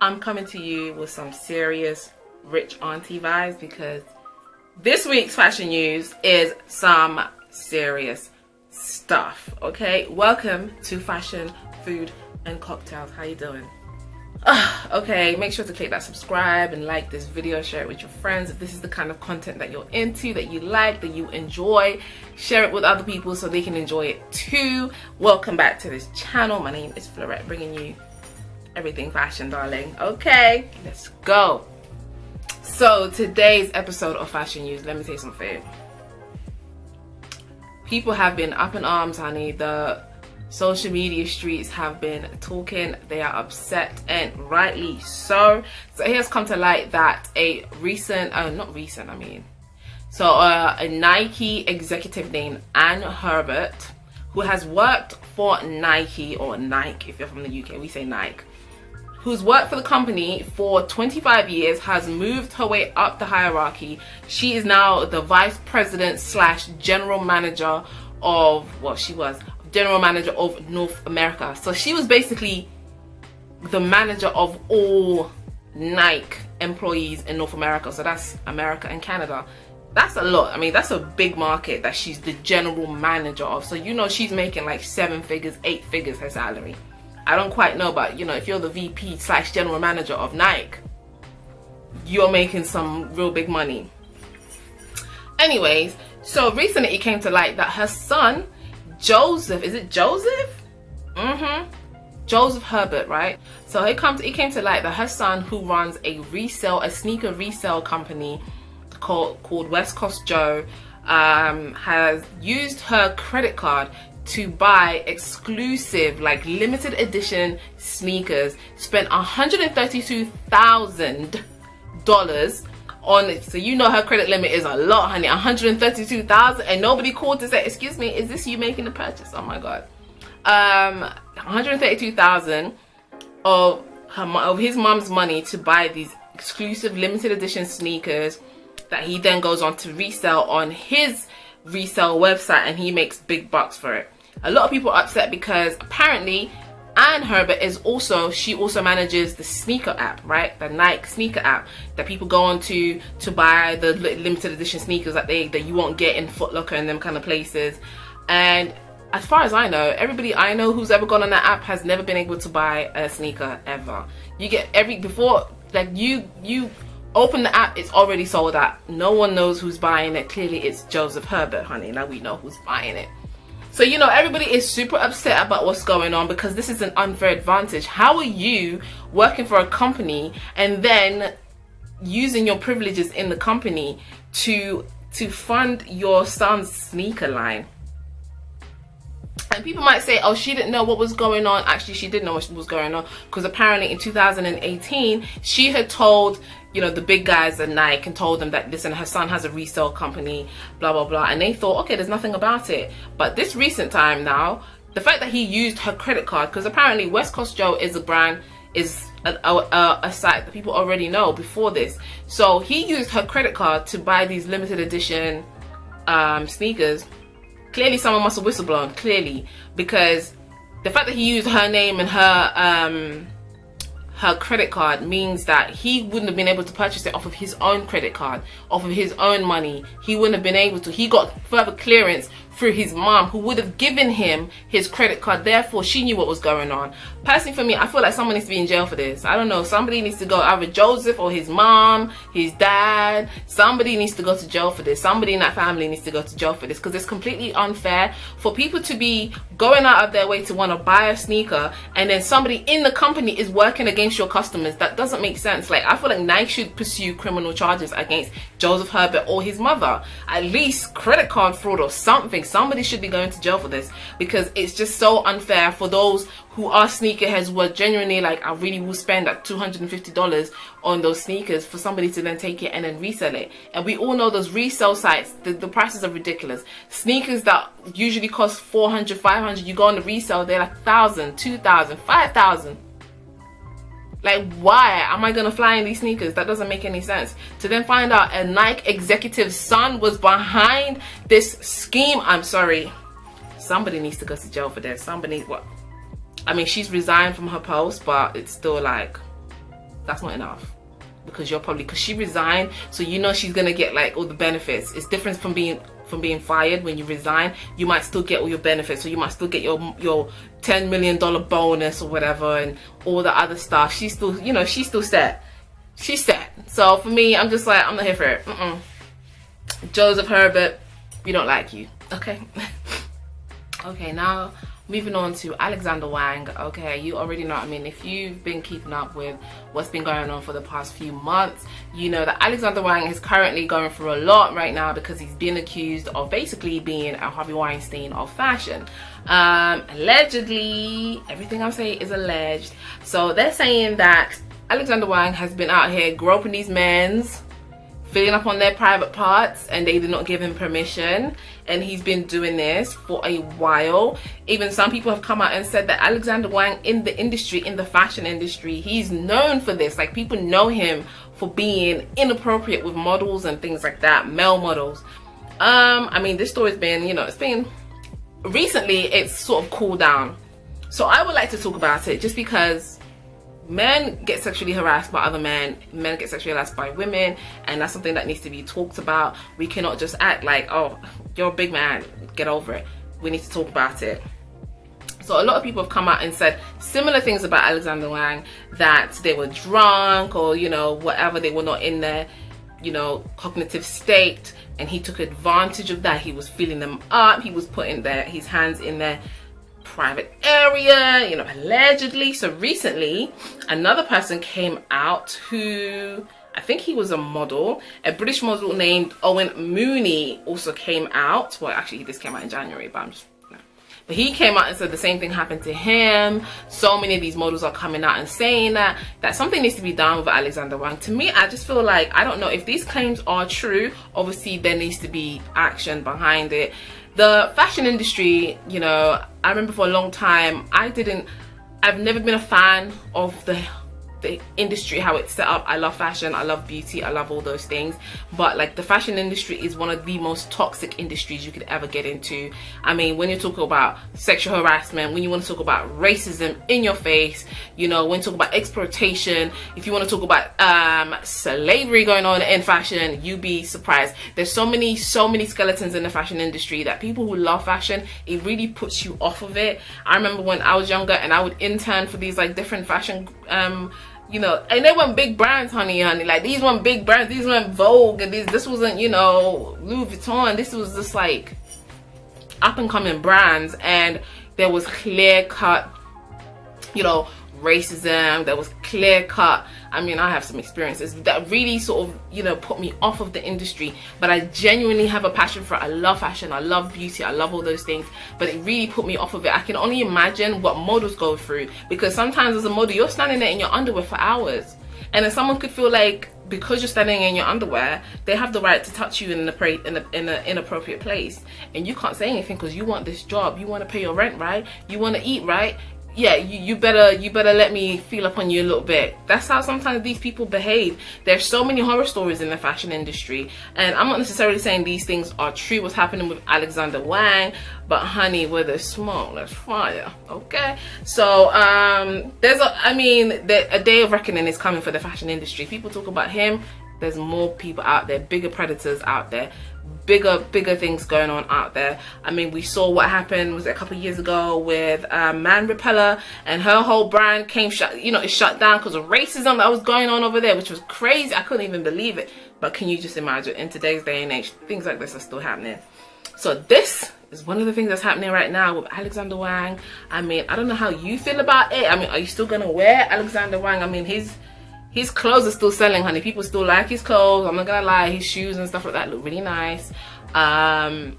I'm coming to you with some serious rich auntie vibes because this week's fashion news is some serious stuff. Okay, welcome to Fashion, Food and Cocktails. How you doing? Okay, make sure to click that subscribe and like this video, share it with your friends. If this is the kind of content that you're into, that you like, that you enjoy, share it with other people so they can enjoy it too. Welcome back to this channel. My name is Florette, bringing you everything fashion, darling. Okay, let's go. So today's episode of Fashion News, let me tell you something. People have been up in arms, honey. The social media streets have been talking. They are upset, and rightly so. So it has come to light that a Nike executive named Ann Herbert, who has worked for Nike, or Nike if you're from the UK, we say Nike, who's worked for the company for 25 years, has moved her way up the hierarchy. She is now the vice president / general manager of, well, she was general manager of North America. So she was basically the manager of all Nike employees in North America. So that's America and Canada. That's a lot. I mean, that's a big market that she's the general manager of. So you know she's making like 7 figures, 8 figures her salary. I don't quite know, but you know, if you're the VP / general manager of Nike, you're making some real big money. Anyways, so recently it came to light that her son Joseph, is it Joseph? Joseph Herbert, right? So it came to light that her son, who runs a sneaker resale company called West Coast Joe, has used her credit card to buy exclusive, like limited edition sneakers, spent $132,000 on it. So you know her credit limit is a lot, honey. $132,000, and nobody called to say, excuse me, is this you making the purchase? Oh my god. $132,000 of his mom's money to buy these exclusive limited edition sneakers that he then goes on to resell on his resale website, and he makes big bucks for it. A lot of people are upset because apparently Ann Herbert she also manages the sneaker app, right? The Nike sneaker app that people go on to buy the limited edition sneakers that you won't get in Foot Locker and them kind of places. And as far as I know, everybody I know who's ever gone on that app has never been able to buy a sneaker ever. You get you open the app, it's already sold out. No one knows who's buying it. Clearly it's Joseph Herbert, honey. Now we know who's buying it. So, you know, everybody is super upset about what's going on because this is an unfair advantage. How are you working for a company and then using your privileges in the company to fund your son's sneaker line? And people might say, oh, she didn't know what was going on. Actually, she did know what was going on, because apparently in 2018, she had told, you know, the big guys at Nike and told them that, listen, her son has a resale company, blah, blah, blah. And they thought, okay, there's nothing about it. But this recent time now, the fact that he used her credit card, because apparently West Coast Joe is a brand, is a site that people already know before this. So he used her credit card to buy these limited edition sneakers. Clearly someone must have whistleblown, clearly, because the fact that he used her name and her credit card means that he wouldn't have been able to purchase it off of his own credit card, off of his own money. He wouldn't have been able to. He got further clearance through his mom, who would have given him his credit card. Therefore, she knew what was going on. Personally, for me, I feel like someone needs to be in jail for this. I don't know. Somebody needs to go, either Joseph or his mom, his dad. Somebody needs to go to jail for this. Somebody in that family needs to go to jail for this, because it's completely unfair for people to be going out of their way to want to buy a sneaker, and then somebody in the company is working against your customers. That doesn't make sense. Like, I feel like Nike should pursue criminal charges against Joseph Herbert or his mother. At least credit card fraud or something. Somebody should be going to jail for this, because it's just so unfair for those who are sneakerheads, who are genuinely like, I really will spend that $250 on those sneakers, for somebody to then take it and then resell it. And we all know those resale sites, the prices are ridiculous. Sneakers that usually cost $400, $500, you go on the resale, they're like $1,000, $2,000, $5,000. Like, why am I gonna fly in these sneakers? That doesn't make any sense. To then find out a Nike executive's son was behind this scheme, I'm sorry. Somebody needs to go to jail for this. Somebody, what? I mean, she's resigned from her post, but it's still like, that's not enough. Because because she resigned, so you know she's gonna get like all the benefits. It's different from being fired. When you resign, you might still get all your benefits, so you might still get your $10 million bonus or whatever, and all the other stuff. She's still, you know, she's still set. She's set. So for me, I'm just like, I'm not here for it. Joseph Herbert, we don't like you. Okay. Okay, now moving on to Alexander Wang. Okay, you already know, I mean, if you've been keeping up with what's been going on for the past few months, you know that Alexander Wang is currently going through a lot right now because he's been accused of basically being a Harvey Weinstein of fashion. Allegedly, everything I'm saying is alleged. So they're saying that Alexander Wang has been out here groping these men's, filling up on their private parts, and they did not give him permission, and he's been doing this for a while. Even some people have come out and said that Alexander Wang in the industry, in the fashion industry, he's known for this. Like, people know him for being inappropriate with models and things like that, male models. I mean, this story's been, you know, it's been recently, it's sort of cooled down. So I would like to talk about it just because men get sexually harassed by other men, men get sexually harassed by women, and that's something that needs to be talked about. We cannot just act like, oh, you're a big man, get over it. We need to talk about it. So a lot of people have come out and said similar things about Alexander Wang, that they were drunk or, you know, whatever, they were not in their, you know, cognitive state, and he took advantage of that. He was filling them up, he was putting his hands in their private area, you know, allegedly. So recently another person came out who, I think he was a model, a British model named Owen Mooney also came out. Well, actually this came out in January, but but he came out and said the same thing happened to him. So many of these models are coming out and saying that something needs to be done with Alexander Wang. To me, I just feel like, I don't know if these claims are true. Obviously there needs to be action behind it. The fashion industry, you know, I remember for a long time, I've never been a fan of the industry, how it's set up. I love fashion, I love beauty, I love all those things, but like the fashion industry is one of the most toxic industries you could ever get into. I mean, when you talk about sexual harassment, when you want to talk about racism in your face, you know, when you talk about exploitation, if you want to talk about slavery going on in fashion, you'd be surprised. There's so many skeletons in the fashion industry that people who love fashion, it really puts you off of it. I remember when I was younger and I would intern for these like different fashion you know, and they weren't big brands, honey, like these weren't big brands, these weren't Vogue, and this wasn't, you know, Louis Vuitton. This was just like up and coming brands, and there was clear cut, you know, racism. There was clear cut, I mean, I have some experiences that really sort of, you know, put me off of the industry. But I genuinely have a passion for it. I love fashion, I love beauty, I love all those things, but it really put me off of it. I can only imagine what models go through, because sometimes as a model you're standing there in your underwear for hours, and then someone could feel like because you're standing in your underwear they have the right to touch you in an inappropriate place, and you can't say anything because you want this job, you want to pay your rent, right? You want to eat, right? Yeah, you better let me feel up on you a little bit. That's how sometimes these people behave. There's so many horror stories in the fashion industry, and I'm not necessarily saying these things are true, what's happening with Alexander Wang, but honey, where there's smoke, there's fire. Okay, so there's a day of reckoning is coming for the fashion industry. People talk about him, there's more people out there, bigger predators out there, bigger things going on out there. I mean, we saw what happened, was it a couple of years ago, with Man Repeller, and her whole brand came it shut down because of racism that was going on over there, which was crazy. I couldn't even believe it. But can you just imagine, in today's day and age, things like this are still happening. So this is one of the things that's happening right now with Alexander Wang. I mean, I don't know how you feel about it. I mean, are you still gonna wear Alexander Wang? I mean, his clothes are still selling, honey. People still like his clothes. I'm not gonna lie, his shoes and stuff like that look really nice. I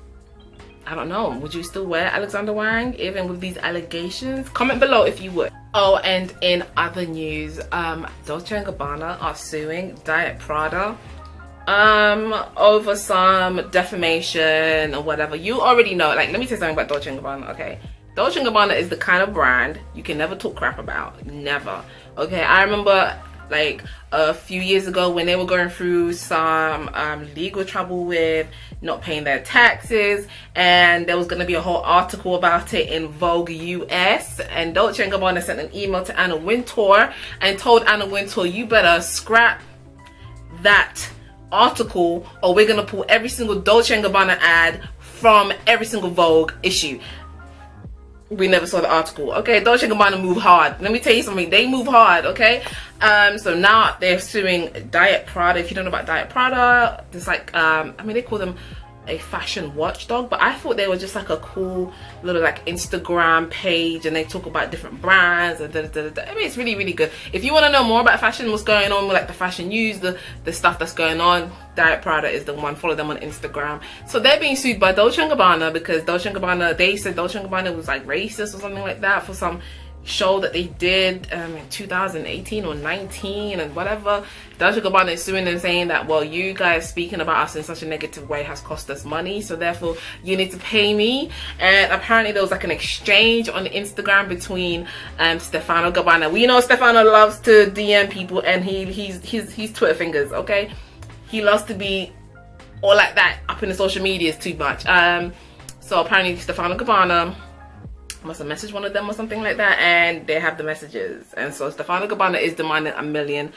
don't know, would you still wear Alexander Wang even with these allegations? Comment below if you would. Oh, and in other news, Dolce & Gabbana are suing Diet Prada over some defamation or whatever. You already know, like, let me tell you something about Dolce & Gabbana, okay? Dolce & Gabbana is the kind of brand you can never talk crap about, never. Okay, I remember like a few years ago when they were going through some legal trouble with not paying their taxes, and there was going to be a whole article about it in Vogue US, and Dolce & Gabbana sent an email to Anna Wintour and told Anna Wintour, you better scrap that article or we're going to pull every single Dolce & Gabbana ad from every single Vogue issue. We never saw the article. Okay, Dolce & Gabbana move hard. Let me tell you something. They move hard, okay? So now they're suing Diet Prada. If you don't know about Diet Prada, it's like, I mean, they call them a fashion watchdog, but I thought they were just like a cool little like Instagram page, and they talk about different brands and I mean, it's really, really good. If you want to know more about fashion, what's going on with like the fashion news, the stuff that's going on, Diet Prada is the one. Follow them on Instagram. So they're being sued by Dolce & Gabbana because Dolce & Gabbana, they said Dolce & Gabbana was like racist or something like that for some show that they did in 2018 or 19 and whatever. Dolce & Gabbana is suing them, saying that, well, you guys speaking about us in such a negative way has cost us money, so therefore you need to pay me. And apparently there was like an exchange on Instagram between Stefano Gabbana. We know Stefano loves to DM people, and he's Twitter fingers, okay? He loves to be all like that up in the social medias too much. So apparently Stefano Gabbana must have messaged one of them or something like that, and they have the messages, and so Stefano Gabbana is demanding €1 million.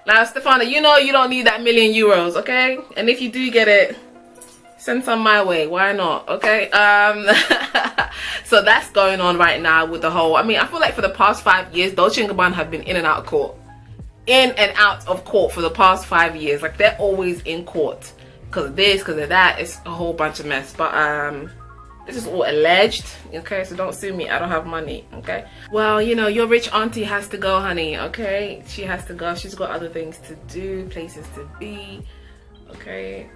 Now Stefano, you know you don't need that €1 million, okay? And if you do get it, send some my way. Why not? Okay. So that's going on right now with the whole, I mean, I feel like for the past 5 years Dolce & Gabbana have been in and out of court, for the past 5 years. Like, they're always in court because of this, because of that. It's a whole bunch of mess, but this is all alleged, okay? So don't sue me, I don't have money, okay? Well, you know, your rich auntie has to go, honey, okay? She has to go. She's got other things to do, places to be, okay?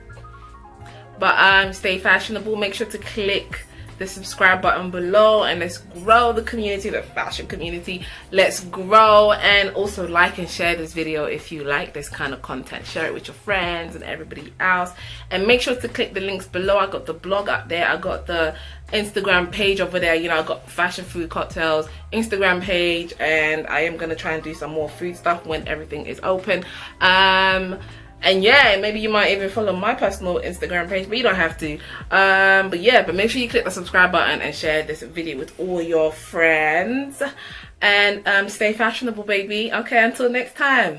But stay fashionable. Make sure to click the subscribe button below, and let's grow the community, the fashion community. Let's grow. And also like and share this video if you like this kind of content. Share it with your friends and everybody else, and make sure to click the links below. I got the blog up there, I got the Instagram page over there, you know, I got fashion food cocktails Instagram page, and I am gonna try and do some more food stuff when everything is open. And yeah, maybe you might even follow my personal Instagram page, but you don't have to. But yeah, but make sure you click the subscribe button and share this video with all your friends. And stay fashionable, baby. Okay, until next time.